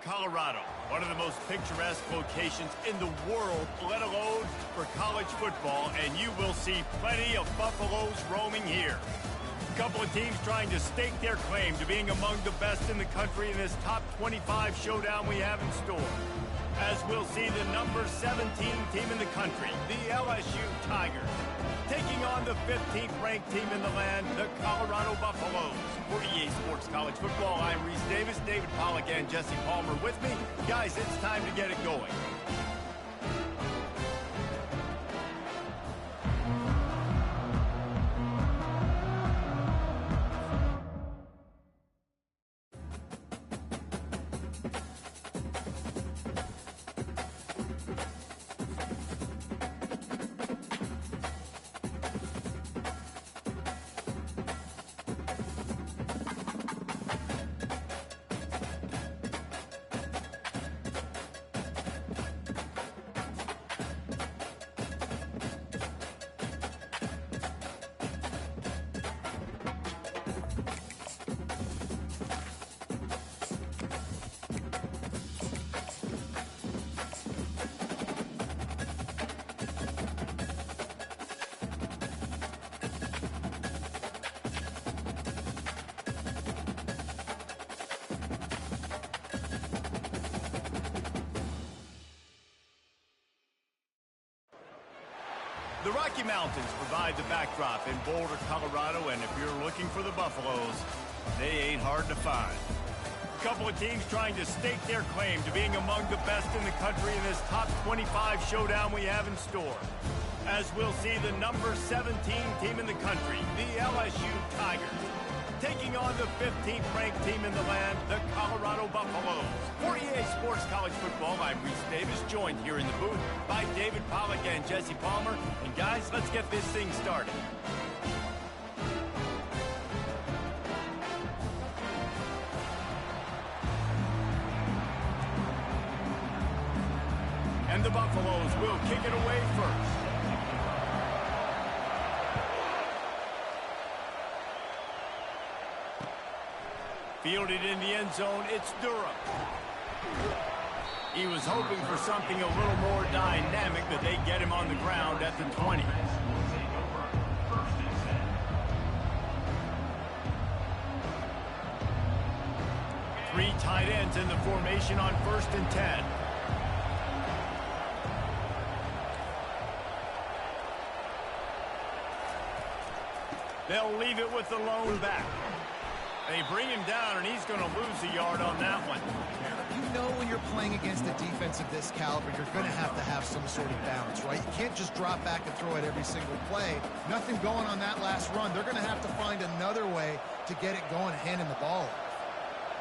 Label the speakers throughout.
Speaker 1: Colorado, one of the most picturesque locations in the world, let alone for college football, and you will see plenty of Buffaloes roaming here. A couple of teams trying to stake their claim to being among the best in the country in this top 25 showdown we have in store. As we'll see the number 17 team in the country, the LSU Tigers, taking on the 15th ranked team in the land, the Colorado Buffaloes. For EA Sports College Football, I'm Reese Davis, David Pollack and Jesse Palmer with me. Guys, it's time to get it going. The Rocky Mountains provide the backdrop in Boulder, Colorado, and if you're looking for the Buffaloes, they ain't hard to find. A couple of teams trying to stake their claim to being among the best in the country in this top 25 showdown we have in store. As we'll see the number 17 team in the country, the LSU Tigers, taking on the 15th ranked team in the land, the Colorado Buffaloes. For EA Sports College Football, I'm Reese Davis, joined here in the booth by David Pollack and Jesse Palmer. And guys, let's get this thing started. And the Buffaloes will kick it away first. Fielded in the end zone, it's Durham. He was hoping for something a little more dynamic, but they get him on the ground at the 20. Three tight ends in the formation on 1st and 10. They'll leave it with the lone back. They bring him down, and he's going to lose a yard on that one.
Speaker 2: You know when you're playing against a defense of this caliber, you're going to have some sort of balance, right? You can't just drop back and throw it every single play. Nothing going on that last run. They're going to have to find another way to get it going, handing the ball.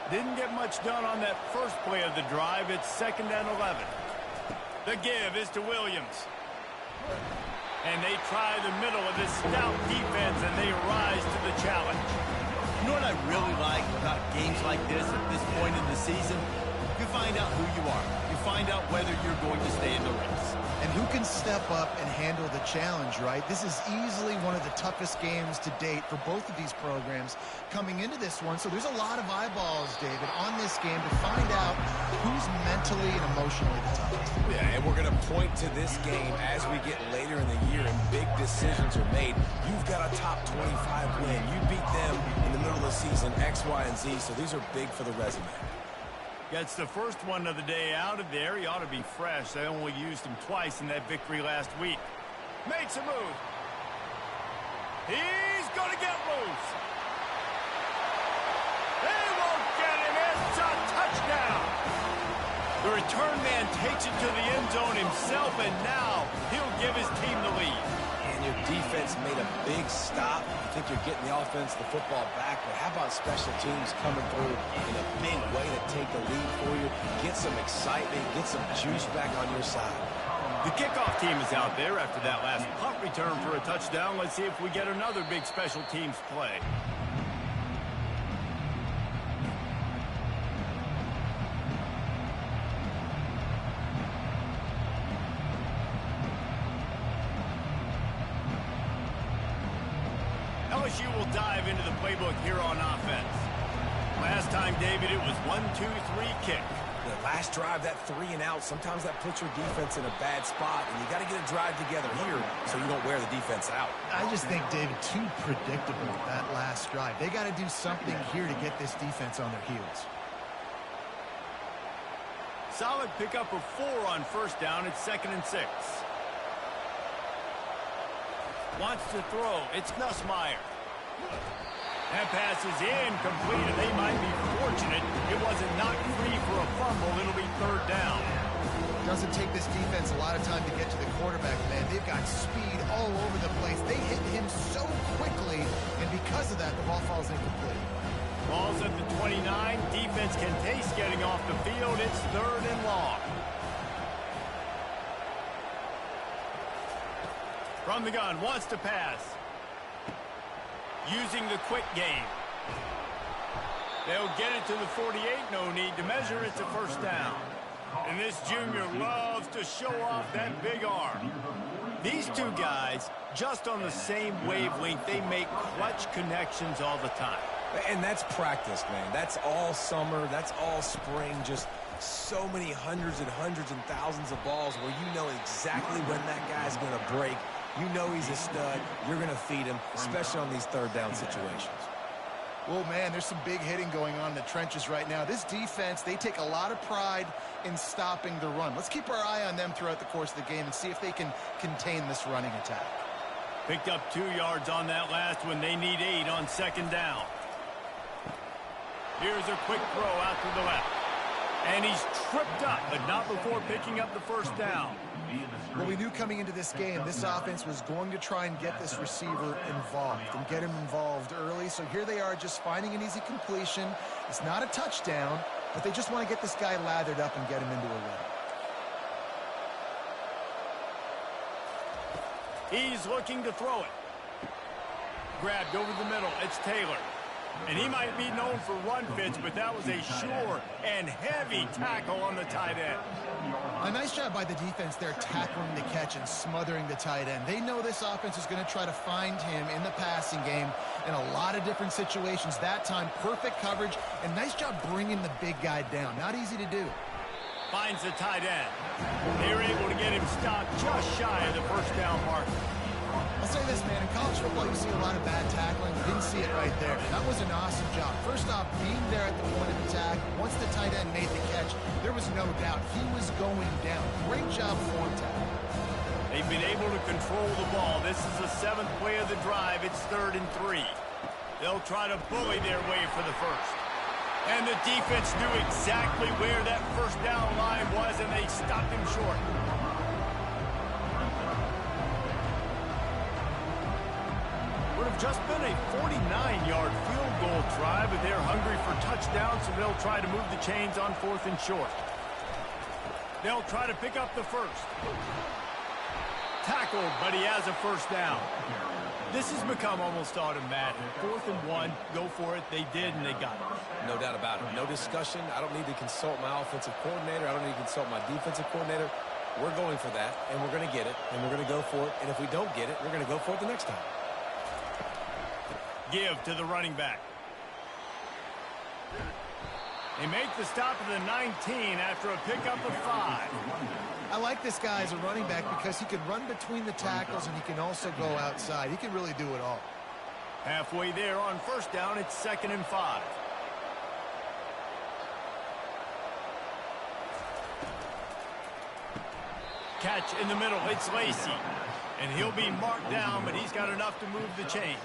Speaker 1: Didn't get much done on that first play of the drive. It's 2nd and 11. The give is to Williams. And they try the middle of this stout defense, and they rise to the challenge.
Speaker 3: You know what I really like about games like this at this point in the season? You find out who you are. You find out whether you're going to stay in the race.
Speaker 2: And who can step up and handle the challenge, right? This is easily one of the toughest games to date for both of these programs coming into this one. So there's a lot of eyeballs, David, on this game to find out who's mentally and emotionally the toughest.
Speaker 4: Yeah, and we're going to point to this game as we get later in the year and big decisions are made. You've got a top 25 win. You beat them in the middle of the season, X, Y, and Z, so these are big for the resume.
Speaker 1: Gets the first one of the day out of there. He ought to be fresh. They only used him twice in that victory last week. Makes a move. He's going to get loose. They won't get him. It's a touchdown. The return man takes it to the end zone himself, and now he'll give his team the lead.
Speaker 4: And your defense made a big stop. You think you're getting the offense, the football back, but how about special teams coming through in a big way to take the lead for you, get some excitement, get some juice back on your side.
Speaker 1: The kickoff team is out there after that last punt return for a touchdown. Let's see if we get another big special teams play. LSU will dive into the playbook here on offense. Last time, David, it was 1-2-3 kick.
Speaker 4: The last drive, that 3 and out, sometimes that puts your defense in a bad spot, and you got to get a drive together here so you don't wear the defense out.
Speaker 2: I just think, David, too predictable, that last drive. They got to do something here to get this defense on their heels.
Speaker 1: Solid pickup of 4 on first down. It's 2nd and 6. Wants to throw. It's Nussmeier. That pass is incomplete, and they might be fortunate it wasn't knocked free for a fumble. It'll be 3rd down.
Speaker 2: Doesn't take this defense a lot of time to get to the quarterback, man. They've got speed all over the place. They hit him so quickly, and because of that, the ball falls incomplete.
Speaker 1: Ball's at the 29. Defense can taste getting off the field. It's 3rd and long. From the gun, wants to pass. Using the quick game. They'll get it to the 48. No need to measure. It's a 1st down. And this junior loves to show off that big arm. These two guys, just on the same wavelength, they make clutch connections all the time.
Speaker 4: And that's practice, man. That's all summer. That's all spring. Just so many hundreds and thousands of balls where you know exactly when that guy's going to break. You know he's a stud. You're going to feed him, especially on these 3rd down situations.
Speaker 2: Well, man, there's some big hitting going on in the trenches right now. This defense, they take a lot of pride in stopping the run. Let's keep our eye on them throughout the course of the game and see if they can contain this running attack.
Speaker 1: Picked up 2 yards on that last one. They need 8 on 2nd down. Here's a quick throw out to the left. And he's tripped up, but not before picking up the 1st down.
Speaker 2: Well, we knew coming into this game, this offense was going to try and get this receiver involved and get him involved early. So here they are just finding an easy completion. It's not a touchdown, but they just want to get this guy lathered up and get him into a rhythm.
Speaker 1: He's looking to throw it. Grabbed over the middle. It's Taylor. And he might be known for run fits, but that was a sure and heavy tackle on the tight end.
Speaker 2: A nice job by the defense there tackling the catch and smothering the tight end. They know this offense is going to try to find him in the passing game in a lot of different situations. That time, perfect coverage, and nice job bringing the big guy down. Not easy to do.
Speaker 1: Finds the tight end. They were able to get him stopped just shy of the 1st down mark.
Speaker 2: I'll say this, man, in college football, you see a lot of bad tackling. We didn't see it right there. That was an awesome job. First off, being there at the point of attack, once the tight end made the catch, there was no doubt he was going down. Great job form tackle.
Speaker 1: They've been able to control the ball. This is the 7th play of the drive. It's 3rd and 3. They'll try to bully their way for the 1st. And the defense knew exactly where that 1st down line was, and they stopped him short. Would have just been a 49-yard field goal try, but they're hungry for touchdowns, so they'll try to move the chains on 4th and short. They'll try to pick up the 1st. Tackled, but he has a 1st down. This has become almost automatic. 4th and 1, go for it. They did, and they got it.
Speaker 4: No doubt about it. No discussion. I don't need to consult my offensive coordinator. I don't need to consult my defensive coordinator. We're going for that, and we're going to get it, and we're going to go for it. And if we don't get it, we're going to go for it the next time.
Speaker 1: Give to the running back. They make the stop at the 19 after a pickup of 5.
Speaker 2: I like this guy as a running back because he can run between the tackles and he can also go outside. He can really do it all.
Speaker 1: Halfway there on 1st down, it's 2nd and 5. Catch in the middle, it's Lacey. And he'll be marked down, but he's got enough to move the chains.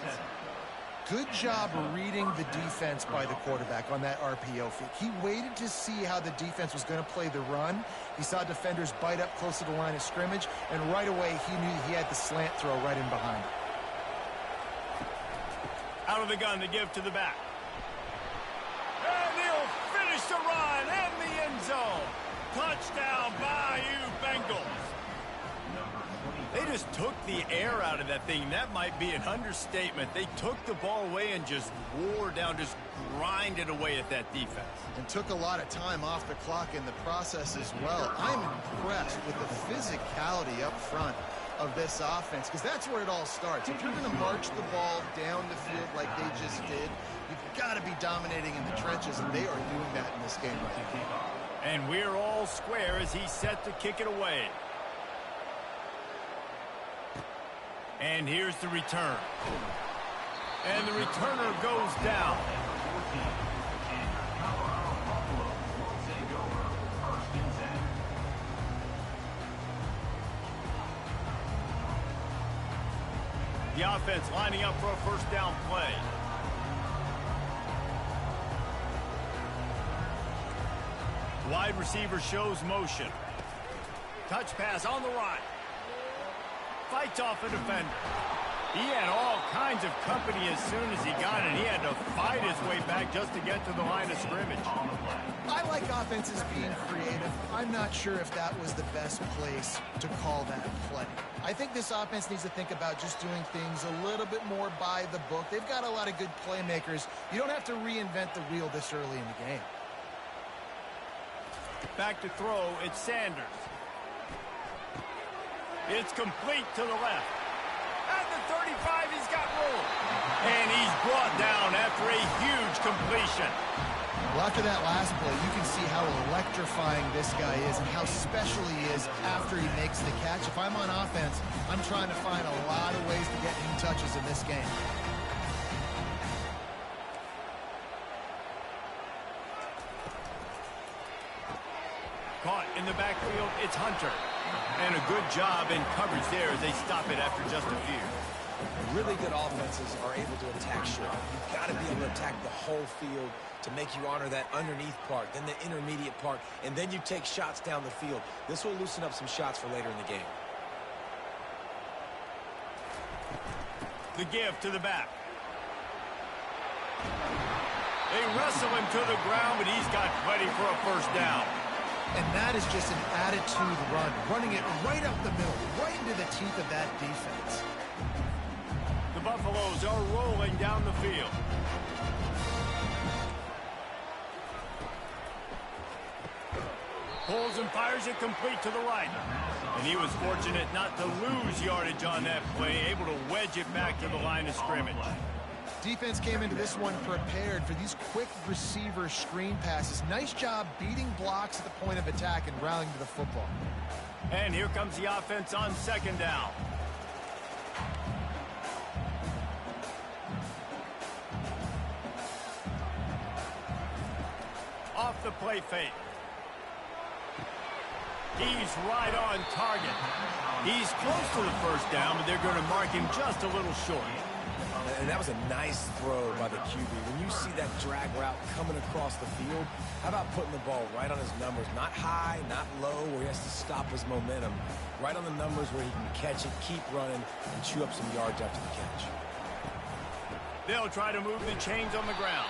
Speaker 2: Good job reading the defense by the quarterback on that RPO feed. He waited to see how the defense was going to play the run. He saw defenders bite up close to the line of scrimmage, and right away he knew he had the slant throw right in behind it.
Speaker 1: Out of the gun to give to the back. And he'll finish the run in the end zone. Touchdown, Bayou Bengals. They just took the air out of that thing. That might be an understatement. They took the ball away and just wore down, just grinded away at that defense.
Speaker 2: And took a lot of time off the clock in the process as well. I'm impressed with the physicality up front of this offense, because that's where it all starts. If you're going to march the ball down the field like they just did, you've got to be dominating in the trenches, and they are doing that in this game right now.
Speaker 1: And we're all square as he's set to kick it away. And here's the return. And the returner goes down. The offense lining up for a first down play. Wide receiver shows motion. Touch pass on the right. Fights off a defender. He had all kinds of company as soon as he got it. He had to fight his way back just to get to the line of scrimmage.
Speaker 2: I like offenses being creative. I'm not sure if that was the best place to call that play. I think this offense needs to think about just doing things a little bit more by the book. They've got a lot of good playmakers. You don't have to reinvent the wheel this early in the game.
Speaker 1: Back to throw, it's Sanders. It's complete to the left. At the 35, he's got room. And he's brought down after a huge completion.
Speaker 2: Well, after that last play, you can see how electrifying this guy is and how special he is after he makes the catch. If I'm on offense, I'm trying to find a lot of ways to get him touches in this game.
Speaker 1: Caught in the backfield, it's Hunter. And a good job in coverage there as they stop it after just a few.
Speaker 4: Really good offenses are able to attack short. You've got to be able to attack the whole field to make you honor that underneath part, then the intermediate part, and then you take shots down the field. This will loosen up some shots for later in the game.
Speaker 1: The give to the back. They wrestle him to the ground, but he's got plenty for a first down.
Speaker 2: And that is just an attitude run, running it right up the middle, right into the teeth of that defense.
Speaker 1: The Buffaloes are rolling down the field. Pulls and fires it complete to the right. And he was fortunate not to lose yardage on that play, able to wedge it back to the line of scrimmage.
Speaker 2: Defense came into this one prepared for these quick receiver screen passes. Nice job beating blocks at the point of attack and rallying to the football.
Speaker 1: And here comes the offense on second down. Off the play fake. He's right on target. He's close to the first down, but they're going to mark him just a little short.
Speaker 4: And that was a nice throw by the QB. When you see that drag route coming across the field, how about putting the ball right on his numbers? Not high, not low, where he has to stop his momentum. Right on the numbers where he can catch it, keep running, and chew up some yards after the catch.
Speaker 1: They'll try to move the chains on the ground.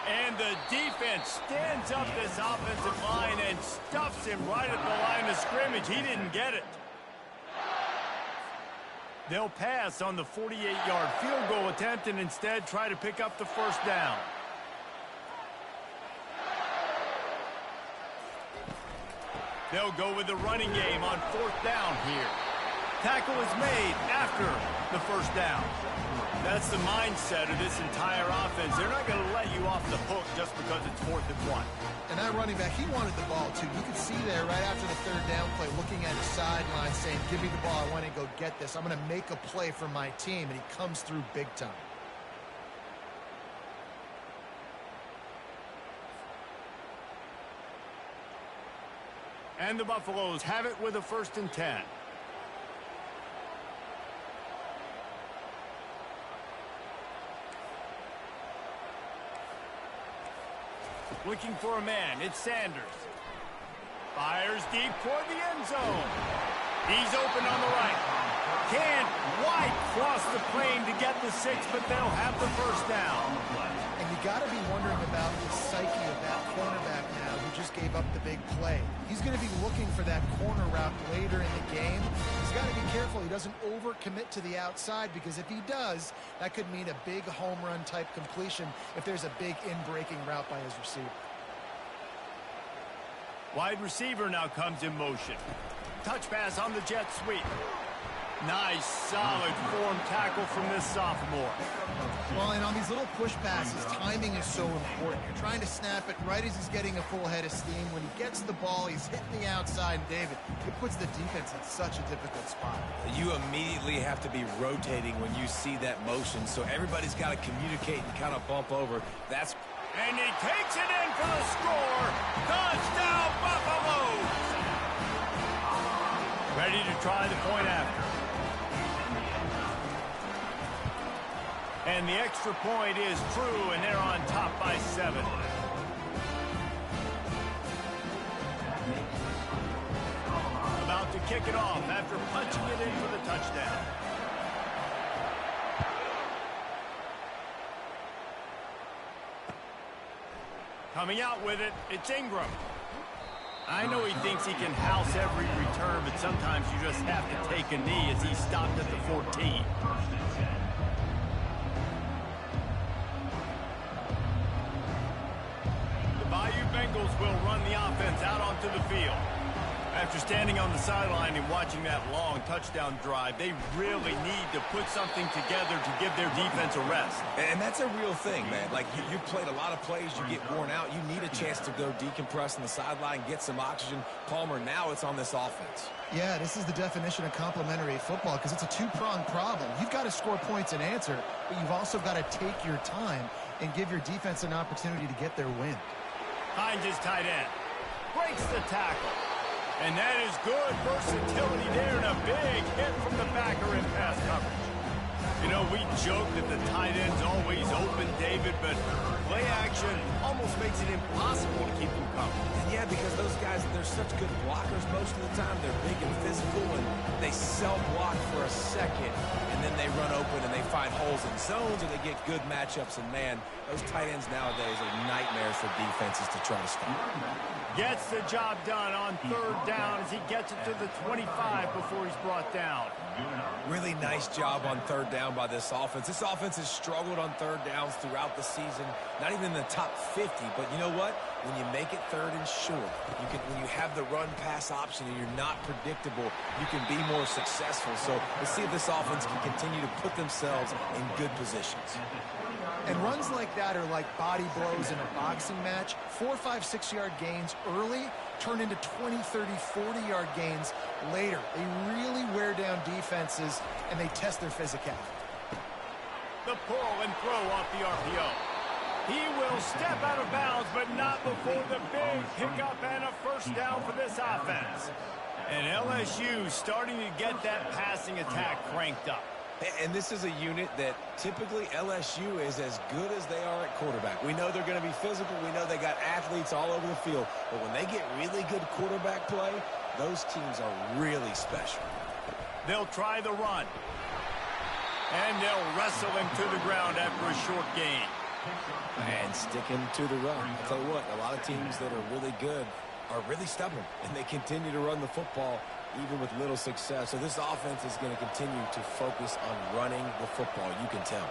Speaker 1: And the defense stands up this offensive line and stuffs him right at the line of scrimmage. He didn't get it. They'll pass on the 48-yard field goal attempt and instead try to pick up the first down. They'll go with the running game on fourth down here. Tackle is made after the first down. That's the mindset of this entire offense. They're not going to let you off the hook just because it's 4th and 1.
Speaker 2: And that running back, he wanted the ball, too. You could see there right after the third down play, looking at his sideline, saying, give me the ball. I want to go get this. I'm going to make a play for my team. And he comes through big time.
Speaker 1: And the Buffaloes have it with a 1st and 10. Looking for a man, it's Sanders. Fires deep toward the end zone. He's open on the right. Can't quite cross the plane to get the 6, but they'll have the first down.
Speaker 2: And you got to be wondering about the psyche of that cornerback now who just gave up the big play. He's going to be looking for that corner route later in the game. He's got to be careful he doesn't overcommit to the outside, because if he does, that could mean a big home run type completion if there's a big in-breaking route by his receiver.
Speaker 1: Wide receiver now comes in motion. Touch pass on the jet sweep. Nice, solid form tackle from this sophomore.
Speaker 2: Well, and on these little push passes, timing is so important. You're trying to snap it right as he's getting a full head of steam. When he gets the ball, he's hitting the outside, and David, it puts the defense in such a difficult spot.
Speaker 4: You immediately have to be rotating when you see that motion, so everybody's got to communicate and kind of bump over.
Speaker 1: And he takes it in for the score. Touchdown, Buffaloes! Ready to try the point after. And the extra point is true, and they're on top by 7. About to kick it off after punching it in for the touchdown. Coming out with it, it's Ingram. I know he thinks he can house every return, but sometimes you just have to take a knee as he stopped at the 14. Bengals will run the offense out onto the field. After standing on the sideline and watching that long touchdown drive, they really need to put something together to give their defense a rest.
Speaker 4: And that's a real thing, man. Like, you played a lot of plays, you get worn out. You need a chance to go decompress on the sideline, get some oxygen. Palmer, now it's on this offense.
Speaker 2: Yeah, this is the definition of complementary football because it's a two-pronged problem. You've got to score points and answer, but you've also got to take your time and give your defense an opportunity to get their win.
Speaker 1: Finds his tight end. Breaks the tackle. And that is good versatility there and a big hit from the backer in pass coverage. You know, we joke that the tight end's always open, David, but play action almost makes it impossible to keep them covered.
Speaker 4: Yeah, because those guys, they're such good blockers most of the time. They're big and physical, and they self-block for a second, and then they run open and they find holes in zones, or they get good matchups. And, man, those tight ends nowadays are nightmares for defenses to try to stop.
Speaker 1: Gets the job done on third down as he gets it to the 25 before he's brought down.
Speaker 4: Really nice job on third down by this offense. This offense has struggled on third downs throughout the season. Not even in the top 50, but you know what? When you make it third and short, when you have the run-pass option and you're not predictable, you can be more successful. So let's see if this offense can continue to put themselves in good positions.
Speaker 2: And runs like that are like body blows in a boxing match. 4, 5, 6-yard gains early turn into 20, 30, 40-yard gains later. They really wear down defenses, and they test their physicality.
Speaker 1: The pull and throw off the RPO. He will step out of bounds, but not before the big pickup and a first down for this offense. And LSU starting to get that passing attack cranked up.
Speaker 4: And this is a unit that typically LSU is as good as they are at quarterback. We know they're going to be physical. We know they got athletes all over the field. But when they get really good quarterback play, those teams are really special.
Speaker 1: They'll try the run. And they'll wrestle him to the ground after a short gain.
Speaker 4: And sticking to the run. I'll tell you what, a lot of teams that are really good are really stubborn. And they continue to run the football even with little success. So this offense is going to continue to focus on running the football. You can tell.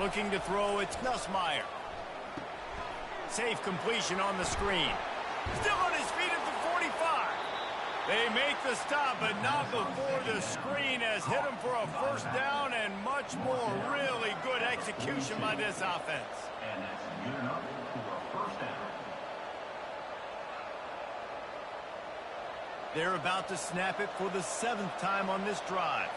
Speaker 1: Looking to throw, it's Nussmeier. Safe completion on the screen. Still on his feet at the 45. They make the stop, but not before the screen has hit him for a first down and much more. Really good execution by this offense.
Speaker 5: And that's good enough for a first down.
Speaker 1: They're about to snap it for the 7th time on this drive.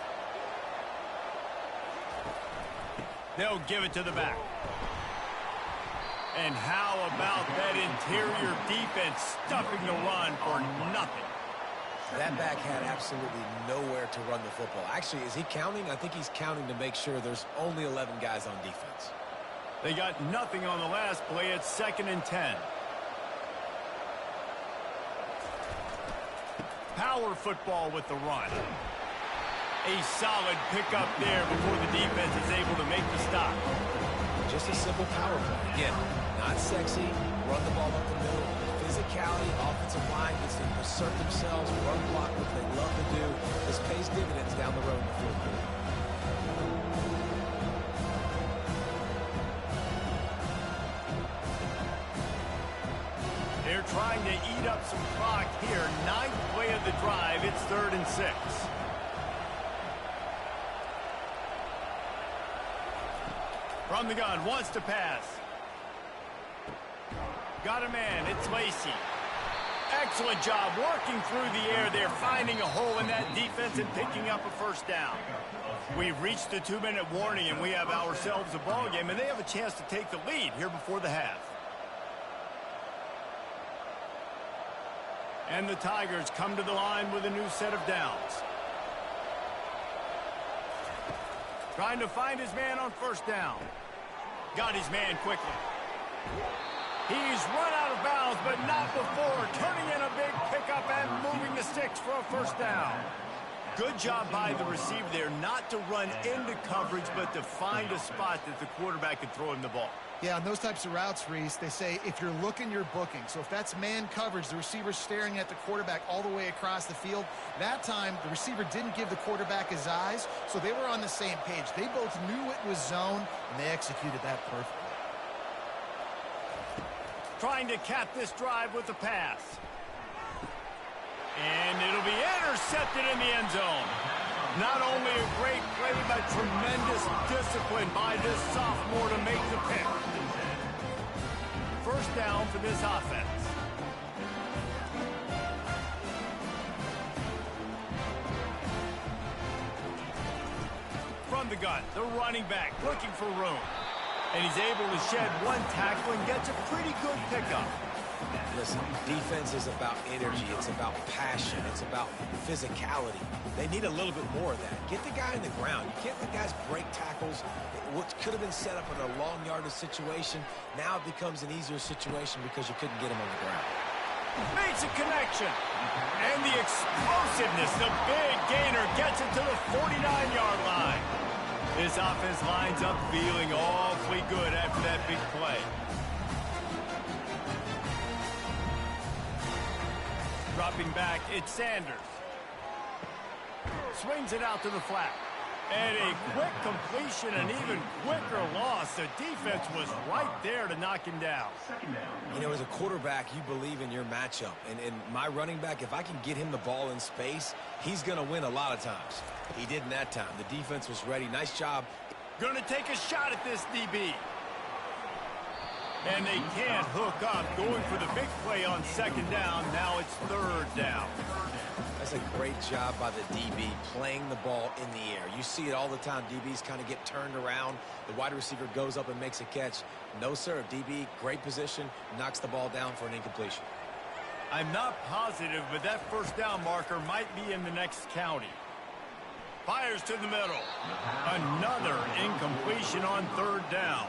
Speaker 1: They'll give it to the back. And how about that interior defense stuffing the run for nothing?
Speaker 4: That back had absolutely nowhere to run the football. Actually, is he counting? I think he's counting to make sure there's only 11 guys on defense.
Speaker 1: They got nothing on the last play. It's 2nd and 10. Power football with the run. A solid pickup there before the defense is able to make the stop.
Speaker 4: Just a simple power play. Again, not sexy, run the ball up the middle. Physicality, offensive line gets to assert themselves, run block, what they love to do. This pays dividends down the road in the fourth quarter.
Speaker 1: They're trying to up some clock here. 9th play of the drive. It's 3rd and 6. From the gun, wants to pass. Got a man, it's Lacey. Excellent job working through the air there, finding a hole in that defense and picking up a first down. We've reached the 2-minute warning, and we have ourselves a ball game, and they have a chance to take the lead here before the half. And the Tigers come to the line with a new set of downs. Trying to find his man on first down. Got his man quickly. He's run out of bounds, but not before turning in a big pickup and moving the sticks for a first down. Good job by the receiver there, not to run into coverage, but to find a spot that the quarterback could throw him the ball.
Speaker 2: Yeah, on those types of routes, Reese, they say if you're looking, you're booking. So if that's man coverage, the receiver's staring at the quarterback all the way across the field. That time, the receiver didn't give the quarterback his eyes, so they were on the same page. They both knew it was zone, and they executed that perfectly.
Speaker 1: Trying to cap this drive with a pass. And it'll be intercepted in the end zone. Not only a great play, but tremendous discipline by this sophomore to make the pick. First down for this offense. From the gun, the running back looking for room. And he's able to shed one tackle and gets a pretty good pickup.
Speaker 4: Listen, defense is about energy. It's about passion. It's about physicality. They need a little bit more of that. Get the guy in the ground. You can't let guys break tackles. What could have been set up in a long yardage situation, now it becomes an easier situation because you couldn't get him on the ground.
Speaker 1: Makes a connection. And the explosiveness, the big gainer gets it to the 49-yard line. This offense lines up feeling awfully good after that big play. Dropping back, it's Sanders. Swings it out to the flat. And a quick completion, an even quicker loss. The defense was right there to knock him down.
Speaker 4: You know, as a quarterback, you believe in your matchup. And my running back, if I can get him the ball in space, he's going to win a lot of times. He did in that time. The defense was ready. Nice job.
Speaker 1: Going to take a shot at this DB. And they can't hook up. Going for the big play on second down. Now it's third down.
Speaker 4: That's a great job by the DB playing the ball in the air. You see it all the time. DBs kind of get turned around. The wide receiver goes up and makes a catch. No, sir. DB, great position, knocks the ball down for an incompletion.
Speaker 1: I'm not positive, but that first down marker might be in the next county. Fires to the middle. Another incompletion on third down.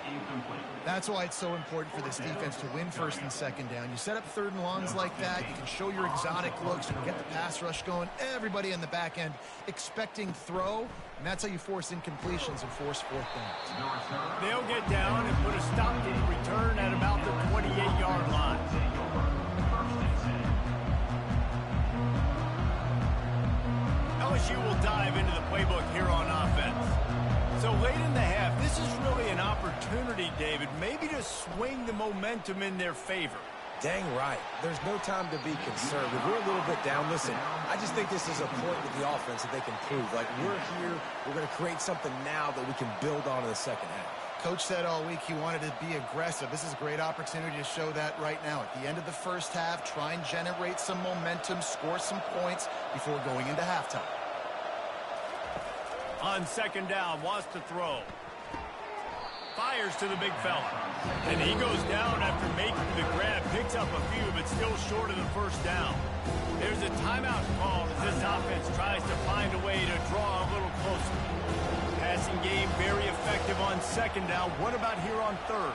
Speaker 2: That's why it's so important for this defense to win first and second down. You set up third and longs like that. You can show your exotic looks. You can get the pass rush going. Everybody in the back end expecting throw. And that's how you force incompletions and force fourth downs.
Speaker 1: They'll get down and put a stop to the return at about the 28-yard line. LSU will dive into the playbook here on offense. So late in the half, this is really an opportunity, David, maybe to swing the momentum in their favor.
Speaker 4: Dang right. There's no time to be concerned. If we're a little bit down, listen, I just think this is a point with the offense that they can prove. Like, we're here, we're going to create something now that we can build on in the second half.
Speaker 2: Coach said all week he wanted to be aggressive. This is a great opportunity to show that right now. At the end of the first half, try and generate some momentum, score some points before going into halftime.
Speaker 1: On second down, wants to throw. Fires to the big fella. And he goes down after making the grab. Picks up a few, but still short of the first down. There's a timeout called as this offense tries to find a way to draw a little closer. Passing game very effective on second down. What about here on third?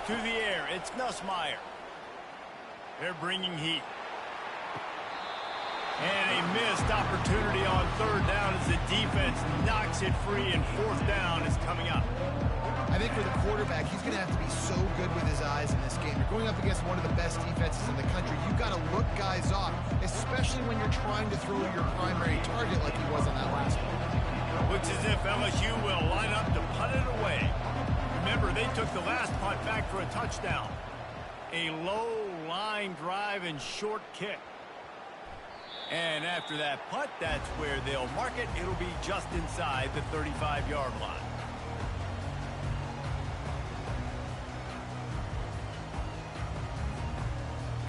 Speaker 1: To the air, it's Nussmeier. They're bringing heat. And a missed opportunity on third down as the defense knocks it free, and fourth down is coming up.
Speaker 2: I think for the quarterback, he's going to have to be so good with his eyes in this game. You're going up against one of the best defenses in the country. You've got to look guys off, especially when you're trying to throw your primary target like he was on that last one.
Speaker 1: Looks as if LSU will line up to punt it away. Remember, they took the last punt back for a touchdown. A low line drive and short kick. And after that punt, that's where they'll mark it. It'll be just inside the 35-yard line.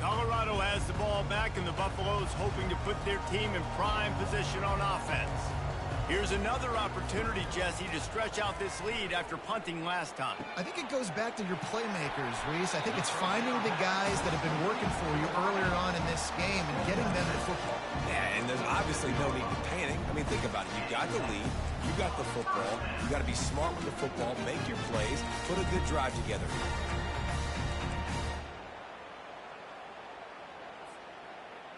Speaker 1: Colorado has the ball back, and the Buffaloes hoping to put their team in prime position on offense. Here's another opportunity, Jesse, to stretch out this lead after punting last time.
Speaker 2: I think it goes back to your playmakers, Reese. I think it's finding the guys that have been working for you earlier on in this game and getting them the football.
Speaker 4: Yeah, and there's obviously no need to panic. I mean, think about it. You got the lead. You got the football. You got to be smart with the football, make your plays, put a good drive together.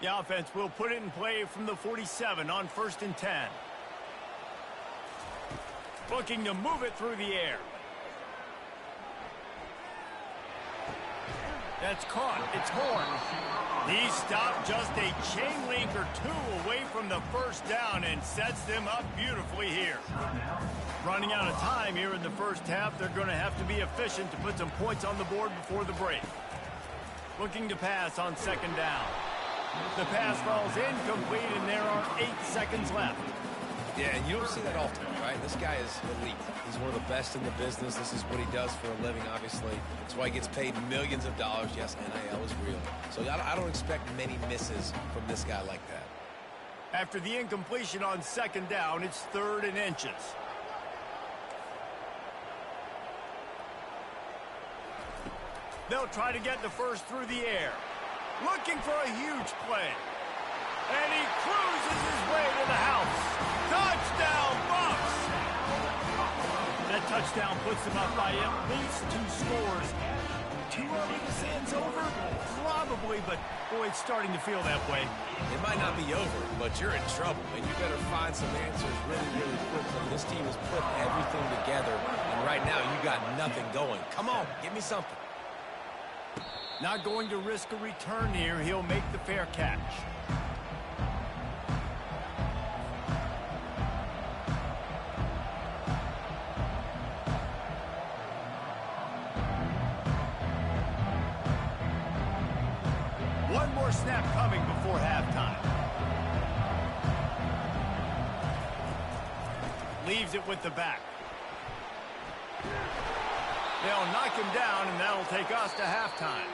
Speaker 1: The offense will put it in play from the 47 on 1st and 10. Looking to move it through the air. That's caught. It's Horn. He stopped just a chain link or two away from the first down and sets them up beautifully here. Running out of time here in the first half, they're going to have to be efficient to put some points on the board before the break. Looking to pass on 2nd down. The pass falls incomplete, and there are 8 seconds left.
Speaker 4: Yeah, and you don't see that often, right? This guy is elite. He's one of the best in the business. This is what he does for a living, obviously. That's why he gets paid millions of dollars. Yes, NIL is real. So I don't expect many misses from this guy like that.
Speaker 1: After the incompletion on 2nd down, it's 3rd and inches. They'll try to get the first through the air. Looking for a huge play. And he cruises his way to the house. Touchdown, Bucks! That touchdown puts them up by at least 2 scores. Too early to say it's over? Probably, but boy, it's starting to feel that way.
Speaker 4: It might not be over, but you're in trouble, and you better find some answers really, really quickly. This team has put everything together, and right now you got nothing going. Come on, give me something.
Speaker 1: Not going to risk a return here. He'll make the fair catch. One more snap coming before halftime. Leaves it with the back. They'll knock him down, and that'll take us to halftime.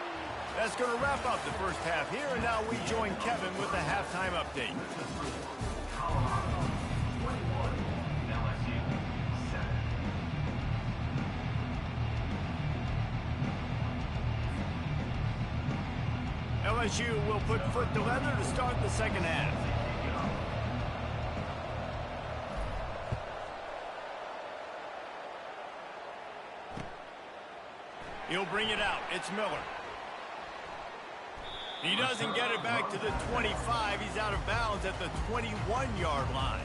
Speaker 1: That's going to wrap up the first half here, and now we join Kevin with the halftime update.
Speaker 5: Colorado 21, LSU 7.
Speaker 1: LSU will put foot to leather to start the second half. He'll bring it out. It's Miller. He doesn't get it back to the 25. He's out of bounds at the 21-yard line.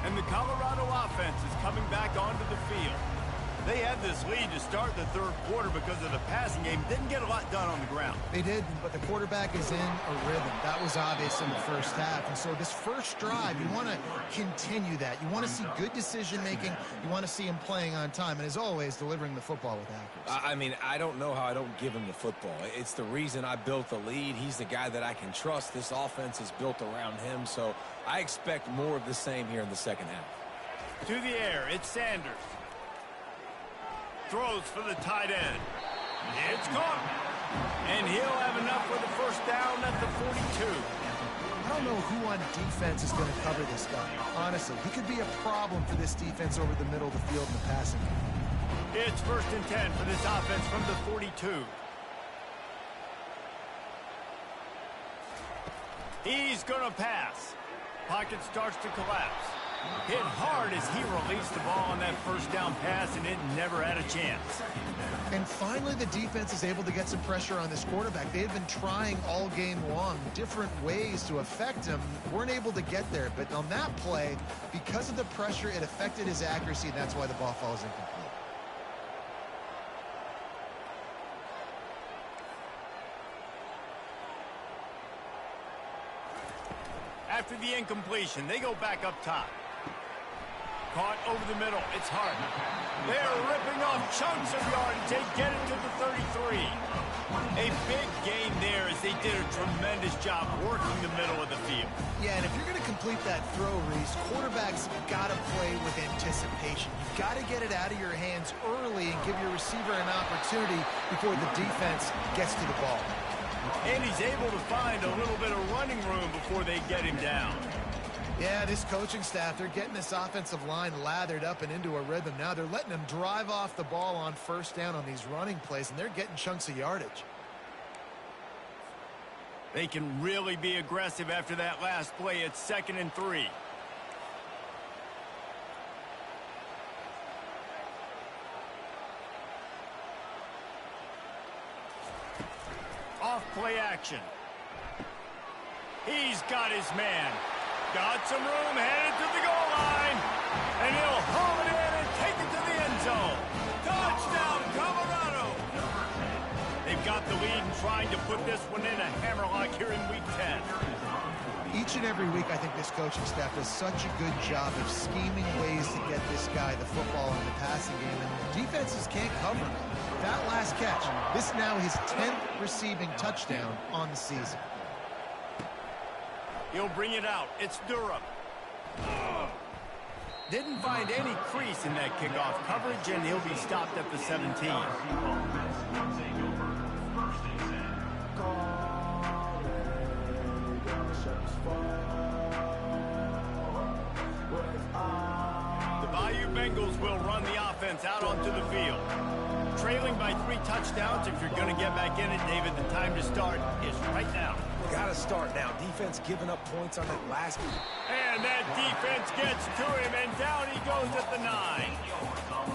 Speaker 1: And the Colorado offense is coming back onto the field. They had this lead to start the third quarter because of the passing game. Didn't get a lot done on the ground.
Speaker 2: They did, but the quarterback is in a rhythm. That was obvious in the first half. And so this first drive, you want to continue that. You want to see good decision-making. You want to see him playing on time. And as always, delivering the football with accuracy.
Speaker 4: I mean, I don't know how I don't give him the football. It's the reason I built the lead. He's the guy that I can trust. This offense is built around him. So I expect more of the same here in the second half.
Speaker 1: To the air, it's Sanders. Throws for the tight end. It's caught. And he'll have enough for the first down at the 42.
Speaker 2: I don't know who on defense is going to cover this guy. Honestly, he could be a problem for this defense over the middle of the field in the passing game.
Speaker 1: It's 1st and 10 for this offense from the 42. He's going to pass. Pocket starts to collapse. Hit hard as he released the ball on that first down pass, and it never had a chance.
Speaker 2: And finally, the defense is able to get some pressure on this quarterback. They've been trying all game long different ways to affect him. Weren't able to get there, but on that play, because of the pressure, it affected his accuracy, and that's why the ball falls incomplete.
Speaker 1: After the incompletion, they go back up top. Caught over the middle. It's hard. They're ripping off chunks of yardage. They get it to the 33. A big gain there as they did a tremendous job working the middle of the field.
Speaker 2: Yeah, and if you're going to complete that throw, Reese, quarterbacks got to play with anticipation. You've got to get it out of your hands early and give your receiver an opportunity before the defense gets to the ball.
Speaker 1: And he's able to find a little bit of running room before they get him down.
Speaker 2: Yeah, this coaching staff, they're getting this offensive line lathered up and into a rhythm now. They're letting them drive off the ball on first down on these running plays, and they're getting chunks of yardage.
Speaker 1: They can really be aggressive after that last play. It's 2nd and 3. Off play action. He's got his man. Got some room, headed to the goal line. And he'll haul it in and take it to the end zone. Touchdown, Colorado. They've got the lead and trying to put this one in a hammerlock here in Week 10.
Speaker 2: Each and every week, I think this coaching staff does such a good job of scheming ways to get this guy the football in the passing game, and defenses can't cover him. That last catch, this is now his 10th receiving touchdown on the season.
Speaker 1: He'll bring it out. It's Durham. Didn't find any crease in that kickoff coverage, and he'll be stopped at the 17. The Bayou Bengals will run the offense out onto the field. Trailing by 3 touchdowns. If you're going to get back in it, David, the time to start is right now.
Speaker 4: Got to start now. Defense giving up points on that last.
Speaker 1: And that defense gets to him, and down he goes at the 9.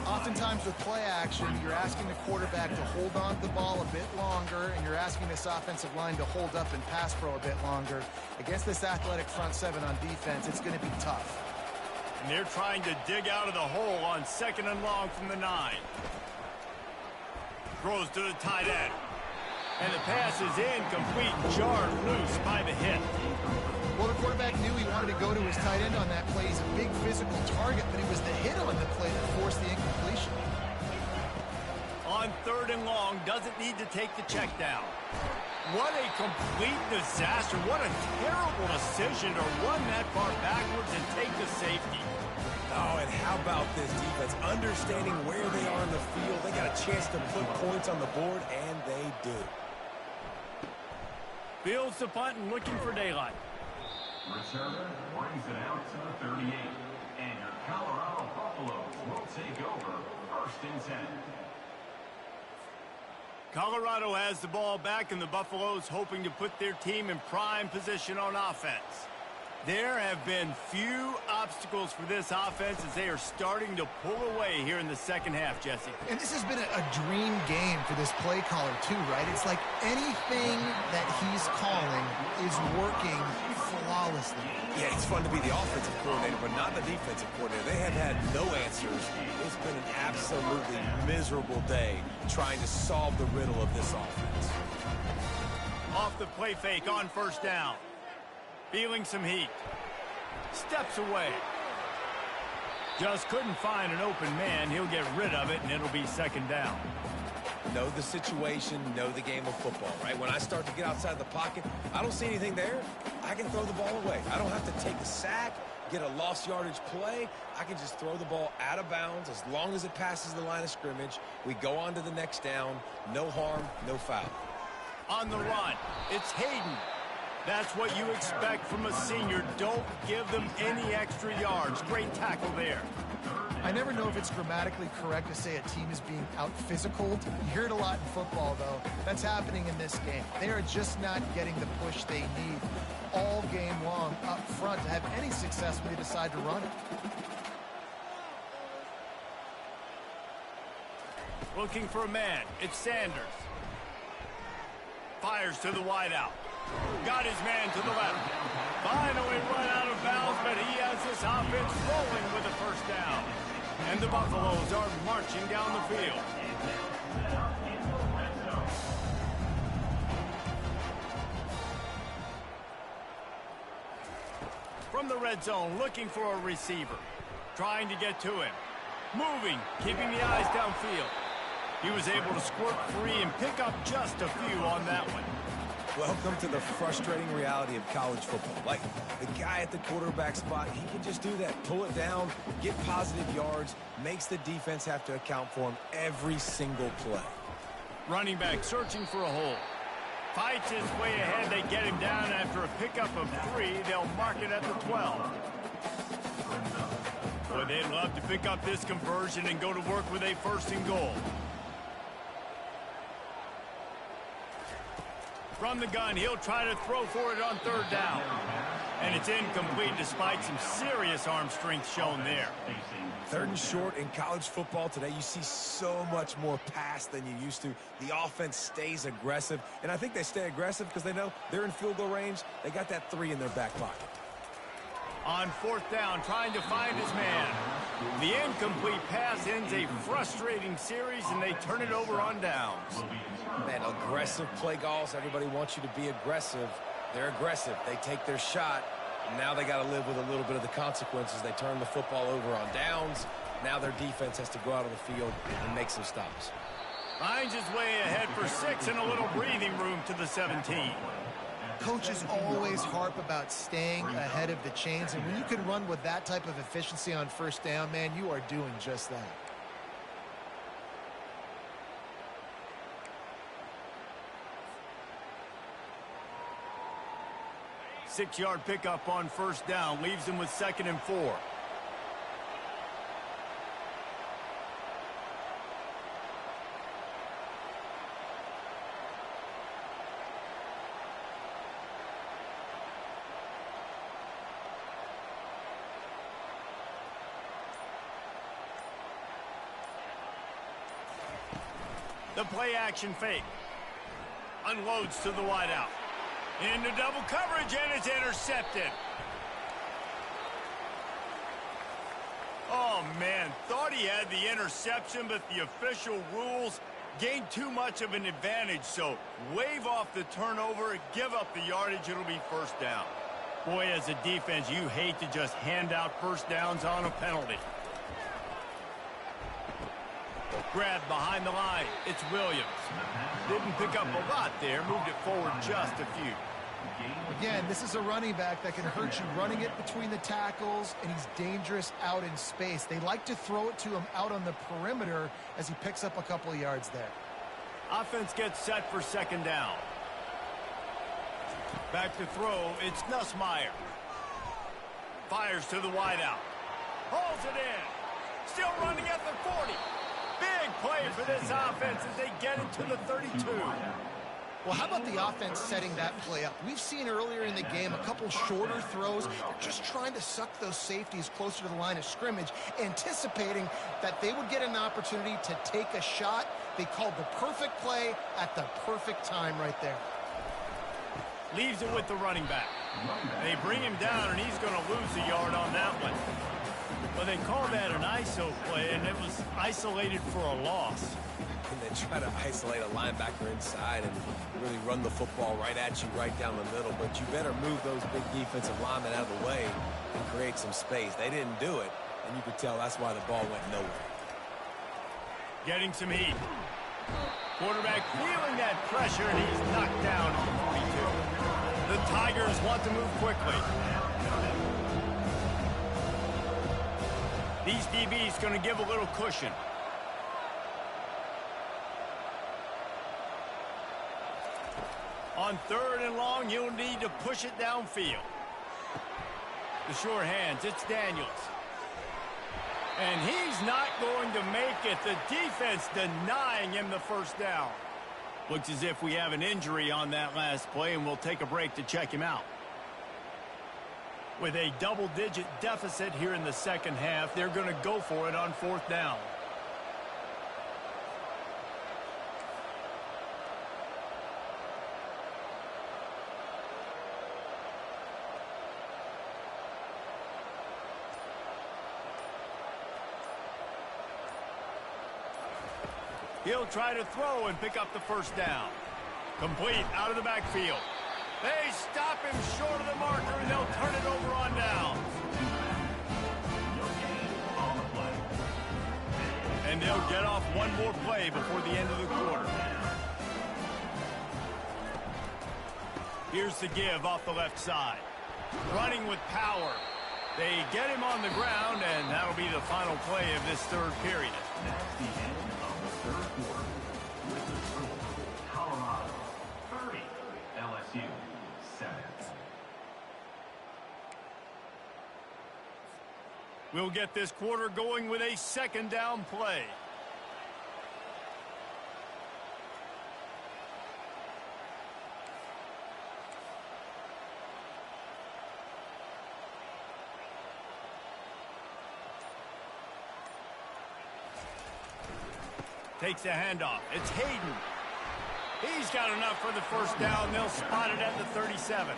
Speaker 2: Oftentimes with play action, you're asking the quarterback to hold on to the ball a bit longer, and you're asking this offensive line to hold up and pass pro a bit longer. Against this athletic front 7 on defense, it's going to be tough.
Speaker 1: And they're trying to dig out of the hole on 2nd and long from the 9. Throws to the tight end. And the pass is incomplete, jarred loose by the hit.
Speaker 2: Well, the quarterback knew he wanted to go to his tight end on that play. He's a big physical target, but it was the hit on the play that forced the incompletion.
Speaker 1: On 3rd and long, doesn't need to take the check down. What a complete disaster. What a terrible decision to run that far backwards and take the safety.
Speaker 4: Oh, and how about this defense? Understanding where they are in the field. They got a chance to put points on the board, and they do.
Speaker 1: Fields the punt and looking for daylight.
Speaker 5: Returner brings it out to the 38. And your Colorado Buffaloes will take over 1st and 10.
Speaker 1: Colorado has the ball back, and the Buffaloes hoping to put their team in prime position on offense. There have been few obstacles for this offense as they are starting to pull away here in the 2nd half, Jesse.
Speaker 2: And this has been a dream game for this play caller, too, right? It's like anything that he's calling is working flawlessly.
Speaker 4: Yeah, it's fun to be the offensive coordinator, but not the defensive coordinator. They have had no answers. It's been an absolutely miserable day trying to solve the riddle of this offense.
Speaker 1: Off the play fake on 1st down. Feeling some heat. Steps away. Just couldn't find an open man. He'll get rid of it, and it'll be 2nd down.
Speaker 4: Know the situation, know the game of football, right? When I start to get outside the pocket, I don't see anything there. I can throw the ball away. I don't have to take a sack, get a lost yardage play. I can just throw the ball out of bounds as long as it passes the line of scrimmage. We go on to the next down. No harm, no foul.
Speaker 1: On the run, it's Hayden. That's what you expect from a senior. Don't give them any extra yards. Great tackle there.
Speaker 5: 3rd
Speaker 2: I never know if it's grammatically correct to say a team is being out-physicaled. You hear it a lot in football, though. That's happening in this game. They are just not getting the push they need all game long up front to have any success when they decide to run it.
Speaker 1: Looking for a man. It's Sanders. Fires to the wideout. Got his man to the left. Finally run out of bounds, but he has this offense rolling with a first down. And the Buffaloes are marching down the field. From the red zone, looking for a receiver. Trying to get to him. Moving, keeping the eyes downfield. He was able to squirt free and pick up just a few on that one.
Speaker 4: Welcome to the frustrating reality of college football. Like, the guy at the quarterback spot, he can just do that. Pull it down, get positive yards, makes the defense have to account for him every single play. Running back searching for a hole.
Speaker 1: Fights his way ahead. They get him down after a pickup of 3. They'll mark it at the 12. Boy, they'd love to pick up this conversion and go to work with a 1st and goal. From the gun, he'll try to throw for it on 3rd down. And it's incomplete despite some serious arm strength shown there.
Speaker 4: 3rd and short in college football today. You see so much more pass than you used to. The offense stays aggressive. And I think they stay aggressive because they know they're in field goal range. They got that 3 in their back pocket.
Speaker 1: On 4th down, trying to find his man. The incomplete pass ends a frustrating series, and they turn it over on downs.
Speaker 4: Man, aggressive play calls. Everybody wants you to be aggressive. They're aggressive. They take their shot. And now they got to live with a little bit of the consequences. They turn the football over on downs. Now their defense has to go out on the field and make some stops.
Speaker 1: Finds his way ahead for 6 and a little breathing room to the 17.
Speaker 2: Coaches always harp about staying ahead of the chains, and when you can run with that type of efficiency on 1st down, man, you are doing just that.
Speaker 1: Six-yard pickup on 1st down leaves him with 2nd and 4. The play-action fake. Unloads to the wideout. Into double coverage, and it's intercepted. Oh, man. Thought he had the interception, but the official rules gained too much of an advantage. So wave off the turnover, give up the yardage. It'll be 1st down. Boy, as a defense, you hate to just hand out 1st downs on a penalty. Grabbed behind the line. It's Williams. Didn't pick up a lot there. Moved it forward just a few.
Speaker 2: Again, this is a running back that can hurt you running it between the tackles, and he's dangerous out in space. They like to throw it to him out on the perimeter as he picks up a couple of yards there.
Speaker 1: Offense gets set for 2nd down. Back to throw. It's Nussmeier. Fires to the wideout. Hauls it in. Still running at the 40. Big play for this offense as they get it to the 32.
Speaker 2: Well, how about the offense setting that play up? We've seen earlier in the game a couple shorter throws. They're just trying to suck those safeties closer to the line of scrimmage, anticipating that they would get an opportunity to take a shot. They called the perfect play at the perfect time right there.
Speaker 1: Leaves it with the running back. They bring him down, and he's going to lose a yard on that one. Well, they call that an ISO play, and it was isolated for a loss.
Speaker 4: And they try to isolate a linebacker inside and really run the football right at you, right down the middle. But you better move those big defensive linemen out of the way and create some space. They didn't do it, and you could tell that's why the ball went nowhere.
Speaker 1: Getting some heat. Quarterback feeling that pressure, and he's knocked down on the 42. The Tigers want to move quickly. These DBs going to give a little cushion. On 3rd and long, you'll need to push it downfield. The sure hands, it's Daniels. And he's not going to make it. The defense denying him the first down. Looks as if we have an injury on that last play, and we'll take a break to check him out. With a double-digit deficit here in the second half, they're going to go for it on fourth down. He'll try to throw and pick up the first down. Complete out of the backfield. They stop him short of the marker, and they'll turn it over on down. And they'll get off one more play before the end of the quarter. Here's the give off the left side. Running with power. They get him on the ground, and that'll be the final play of this third period.
Speaker 5: That's the end of the third quarter. With the score, Colorado 30, LSU 7.
Speaker 1: We'll get this quarter going with a second down play. Takes the handoff. It's Hayden. He's got enough for the first down. They'll spot it at the 37.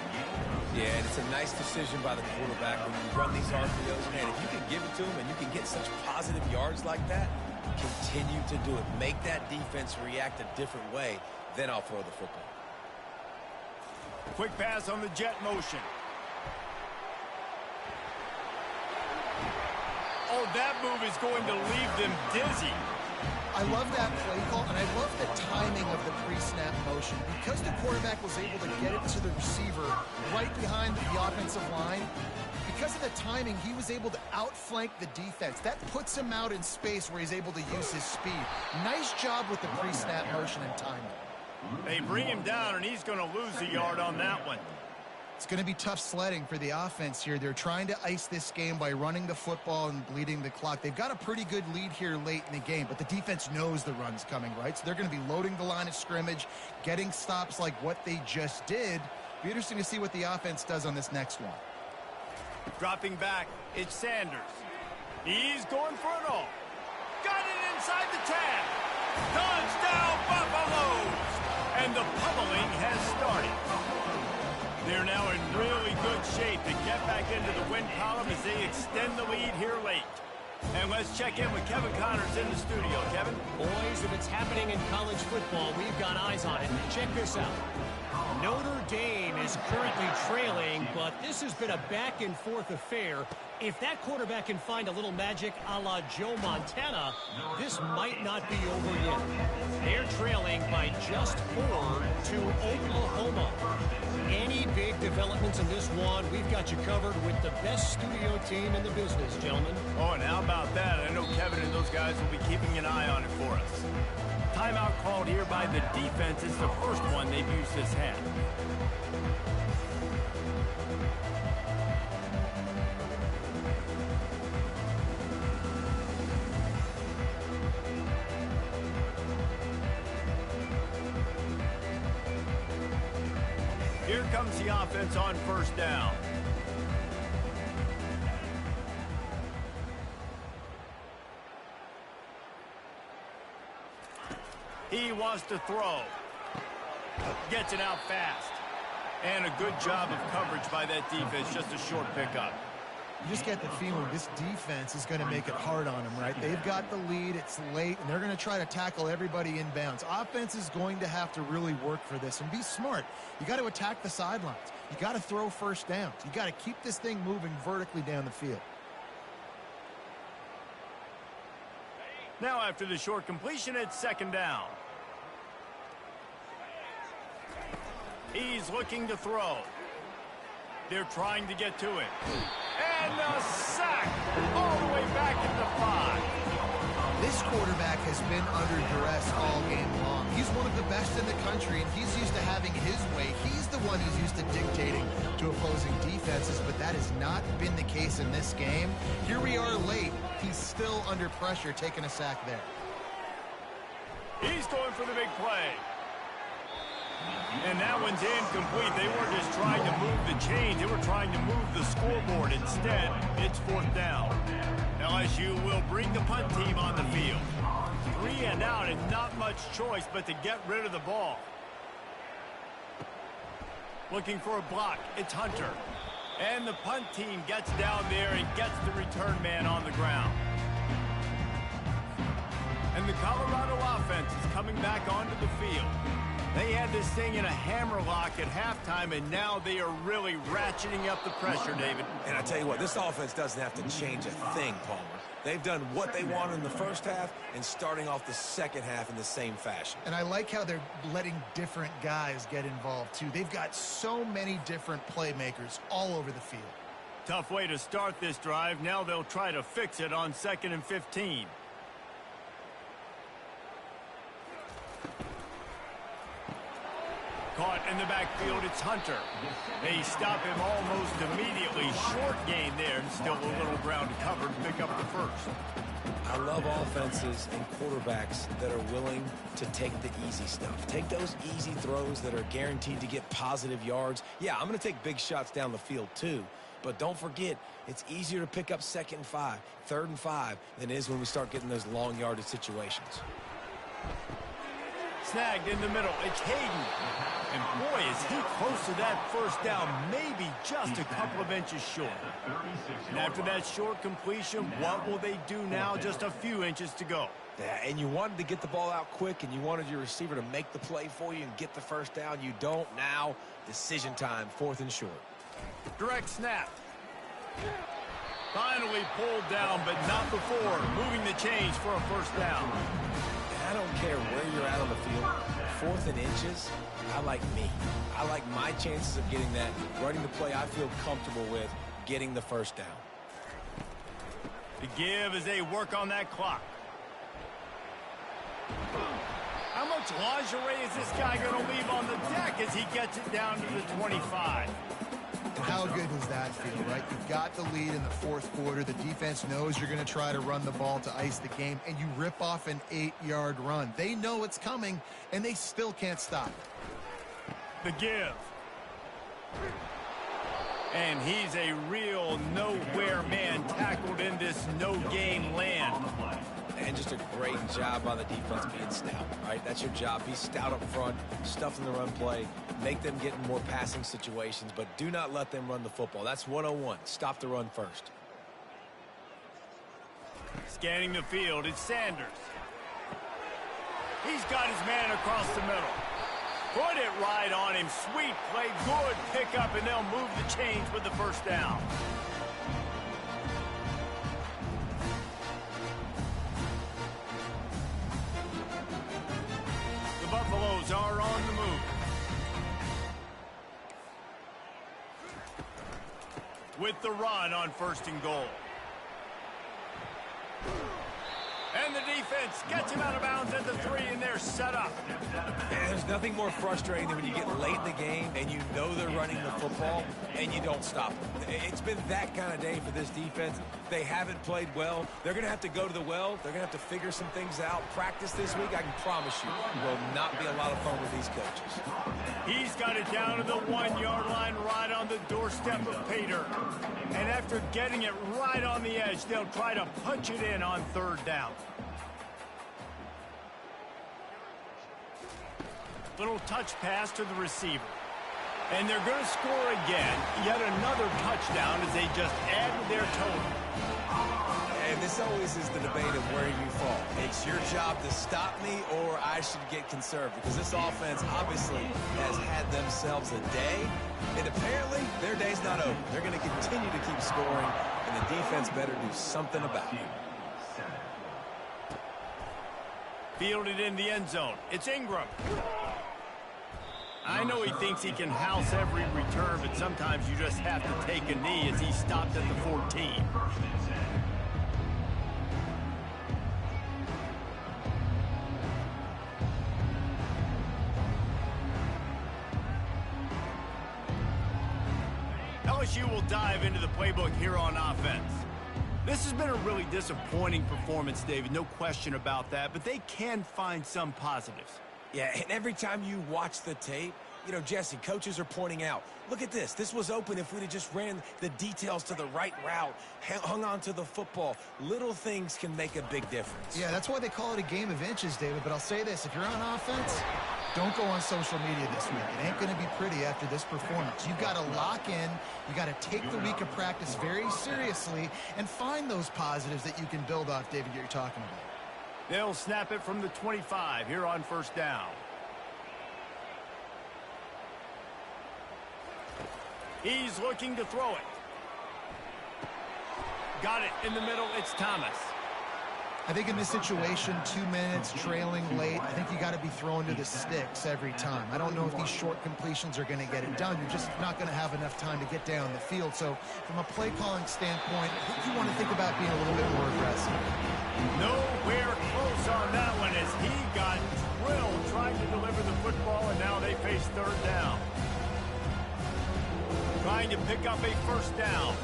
Speaker 4: Yeah, and it's a nice decision by the quarterback when you run these RPOs. Man, if you can give it to him and you can get such positive yards like that, continue to do it. Make that defense react a different way, then I'll throw the football.
Speaker 1: Quick pass on the jet motion. Oh, that move is going to leave them dizzy.
Speaker 2: I love that play call, and I love the timing of the pre-snap motion. Because the quarterback was able to get it to the receiver right behind the offensive line, because of the timing, he was able to outflank the defense. That puts him out in space where he's able to use his speed. Nice job with the pre-snap motion and timing.
Speaker 1: They bring him down, and he's going to lose a yard on that one.
Speaker 2: It's going to be tough sledding for the offense here. They're trying to ice this game by running the football and bleeding the clock. They've got a pretty good lead here late in the game, but the defense knows the run's coming, right? So they're going to be loading the line of scrimmage, getting stops like what they just did. Be interesting to see what the offense does on this next one.
Speaker 1: Dropping back, it's Sanders. He's going for it all. Got it inside the 10. Touchdown, Buffaloes! And the pummeling has started. They're now in really good shape to get back into the win column as they extend the lead here late. And let's check in with Kevin Connors in the studio. Kevin?
Speaker 6: Boys, if it's happening in college football, we've got eyes on it. Check this out. Notre Dame is currently trailing, but this has been a back-and-forth affair. If that quarterback can find a little magic a la Joe Montana, this might not be over yet. They're trailing by just 4 to Oklahoma. Any big developments in this one, we've got you covered with the best studio team in the business, gentlemen.
Speaker 1: Oh, and how about that? I know Kevin and those guys will be keeping an eye on it for us. Timeout called here by the defense. It's the first one they've used this half. Here comes the offense on first down. He wants to throw. Gets it out fast. And a good job of coverage by that defense. Just a short pickup.
Speaker 2: You just get the feeling this defense is going to make it hard on them, right? They've got the lead. It's late, and they're going to try to tackle everybody inbounds. Offense is going to have to really work for this and be smart. You got to attack the sidelines. You got to throw first downs. You got to keep this thing moving vertically down the field.
Speaker 1: Now after the short completion, it's second down. He's looking to throw. They're trying to get to it. And a sack all the way back at the 5.
Speaker 2: This quarterback has been under duress all game long. He's one of the best in the country, and he's used to having his way. He's the one who's used to dictating to opposing defenses, but that has not been the case in this game. Here we are late. He's still under pressure, taking a sack there.
Speaker 1: He's going for the big play. And that one's incomplete. They weren't just trying to move the chains. They were trying to move the scoreboard. Instead, it's 4th down. LSU will bring the punt team on the field. 3 and out, and not much choice but to get rid of the ball. Looking for a block. It's Hunter. And the punt team gets down there and gets the return man on the ground. And the Colorado offense is coming back onto the field. They had this thing in a hammerlock at halftime, and now they are really ratcheting up the pressure, David.
Speaker 4: And I tell you what, this offense doesn't have to change a thing, Palmer. They've done what they wanted in the first half and starting off the second half in the same fashion.
Speaker 2: And I like how they're letting different guys get involved, too. They've got so many different playmakers all over the field.
Speaker 1: Tough way to start this drive. Now they'll try to fix it on 2nd and 15. Caught in the backfield, it's Hunter. They stop him almost immediately. Short gain there, and still a little ground to cover to pick up the first.
Speaker 4: I love offenses and quarterbacks that are willing to take the easy stuff. Take those easy throws that are guaranteed to get positive yards. Yeah, I'm going to take big shots down the field too. But don't forget, it's easier to pick up 2nd and 5, 3rd and 5 than it is when we start getting those long yardage situations.
Speaker 1: Snagged in the middle, it's Hayden. And boy, is he close to that first down, maybe just a couple of inches short. And after that short completion, what will they do now? Just a few inches to go.
Speaker 4: Yeah, and you wanted to get the ball out quick, and you wanted your receiver to make the play for you and get the first down. You don't now. Decision time, 4th and short.
Speaker 1: Direct snap. Finally pulled down, but not before. Moving the chains for a first down.
Speaker 4: I don't care where you're at on the field. 4th and inches, I like me. I like my chances of getting that, running the play I feel comfortable with, getting the first down.
Speaker 1: The give as they work on that clock. How much lingerie is this guy going to leave on the deck as he gets it down to the 25?
Speaker 2: How good does that feel, right? You've got the lead in the 4th quarter. The defense knows you're going to try to run the ball to ice the game, and you rip off an 8-yard run. They know it's coming, and they still can't stop it.
Speaker 1: The give. And he's a real nowhere man tackled in this no-game land.
Speaker 4: And just a great job by the defense being stout, right? That's your job. Be stout up front, stuff in the run play, make them get in more passing situations, but do not let them run the football. That's 101. Stop the run first.
Speaker 1: Scanning the field, it's Sanders. He's got his man across the middle. Put it right on him. Sweet play, good pickup, and they'll move the chains with the first down. The Buffaloes are on the move. With the run on 1st and goal. And the defense gets him out of bounds at the 3, and they're set up.
Speaker 4: And there's nothing more frustrating than when you get late in the game and you know they're running the football and you don't stop them. It's been that kind of day for this defense. They haven't played well. They're going to have to go to the well. They're going to have to figure some things out. Practice this week, I can promise you, will not be a lot of fun with these coaches.
Speaker 1: He's got it down to the 1-yard line, right on the doorstep of Pater. And after getting it right on the edge, they'll try to punch it in on 3rd down. Little touch pass to the receiver. And they're going to score again. Yet another touchdown as they just add to their total.
Speaker 4: And this always is the debate of where you fall. It's your job to stop me or I should get conserved, because this offense obviously has had themselves a day, and apparently their day's not over. They're going to continue to keep scoring, and the defense better do something about it.
Speaker 1: Fielded in the end zone. It's Ingram. I know he thinks he can house every return, but sometimes you just have to take a knee as he stopped at the 14. LSU will dive into the playbook here on offense. This has been a really disappointing performance, David. No question about that, but they can find some positives.
Speaker 4: Yeah, and every time you watch the tape, you know, Jesse, coaches are pointing out, look at this. This was open if we'd have just ran the details to the right route, hung on to the football. Little things can make a big difference.
Speaker 2: Yeah, that's why they call it a game of inches, David. But I'll say this, if you're on offense, don't go on social media this week. It ain't going to be pretty after this performance. You've got to lock in. You got to take the week of practice very seriously and find those positives that you can build off, David, that you're talking about.
Speaker 1: They'll snap it from the 25 here on first down. He's looking to throw it. Got it in the middle. It's Thomas.
Speaker 2: I think in this situation, 2 minutes, trailing late, I think you got to be throwing to the sticks every time. I don't know if these short completions are going to get it done. You're just not going to have enough time to get down the field. So from a play calling standpoint, I think you want to think about being a little bit more aggressive.
Speaker 1: Nowhere close on that one as he got drilled trying to deliver the football, and now they face third down. Trying to pick up a first down.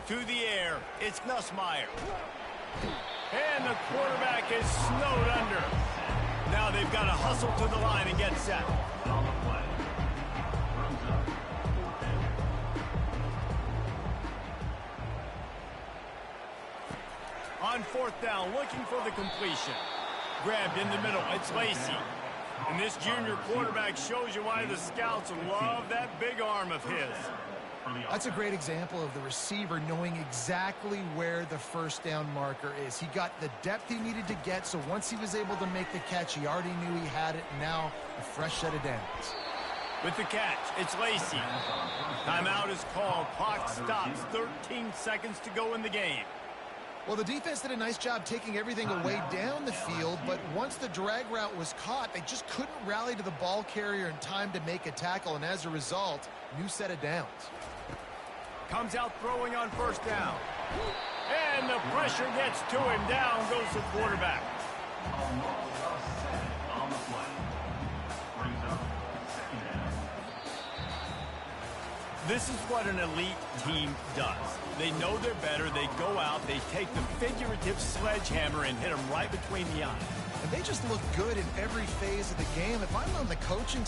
Speaker 1: To the air, it's Nussmeier. And the quarterback is snowed under. Now they've got to hustle to the line and get set. On fourth down, looking for the completion. Grabbed in the middle, it's Lacey. And this junior quarterback shows you why the scouts love that big arm of his.
Speaker 2: That's a great example of the receiver knowing exactly where the first down marker is. He got the depth he needed to get, so once he was able to make the catch, he already knew he had it. Now a fresh set of downs.
Speaker 1: With the catch, it's Lacey. Timeout is called. Clock stops. 13 seconds to go in the game.
Speaker 2: Well, the defense did a nice job taking everything away down the field, but once the drag route was caught, they just couldn't rally to the ball carrier in time to make a tackle, and as a result, new set of downs.
Speaker 1: Comes out throwing on first down. And the pressure gets to him. Down goes the quarterback. This is what an elite team does. They know they're better. They go out. They take the figurative sledgehammer and hit them right between the eyes.
Speaker 2: And they just look good in every phase of the game. If I'm on the coaching